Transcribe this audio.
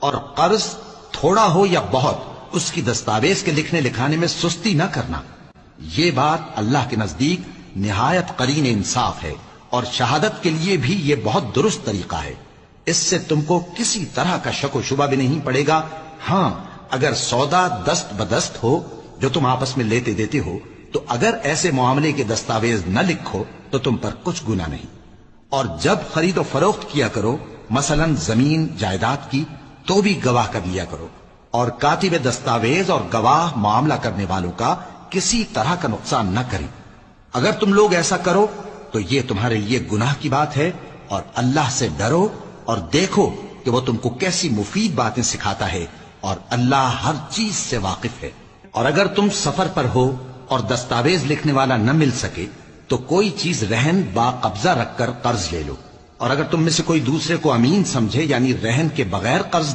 اور قرض تھوڑا ہو یا بہت اس کی دستاویز کے لکھنے لکھانے میں سستی نہ کرنا. یہ بات اللہ کے نزدیک نہایت قرین انصاف ہے، اور شہادت کے لیے بھی یہ بہت درست طریقہ ہے. اس سے تم کو کسی طرح کا شک و شبہ بھی نہیں پڑے گا. ہاں، اگر سودا دست بدست ہو جو تم آپس میں لیتے دیتے ہو، تو اگر ایسے معاملے کے دستاویز نہ لکھو تو تم پر کچھ گناہ نہیں. اور جب خرید و فروخت کیا کرو، مثلا زمین جائیداد کی، تو بھی گواہ کر لیا کرو. اور کاتب دستاویز اور گواہ معاملہ کرنے والوں کا کسی طرح کا نقصان نہ کریں. اگر تم لوگ ایسا کرو تو یہ تمہارے لیے گناہ کی بات ہے. اور اللہ سے ڈرو اور دیکھو کہ وہ تم کو کیسی مفید باتیں سکھاتا ہے، اور اللہ ہر چیز سے واقف ہے. اور اگر تم سفر پر ہو اور دستاویز لکھنے والا نہ مل سکے تو کوئی چیز رہن با قبضہ رکھ کر قرض لے لو. اور اگر تم میں سے کوئی دوسرے کو امین سمجھے، یعنی رہن کے بغیر قرض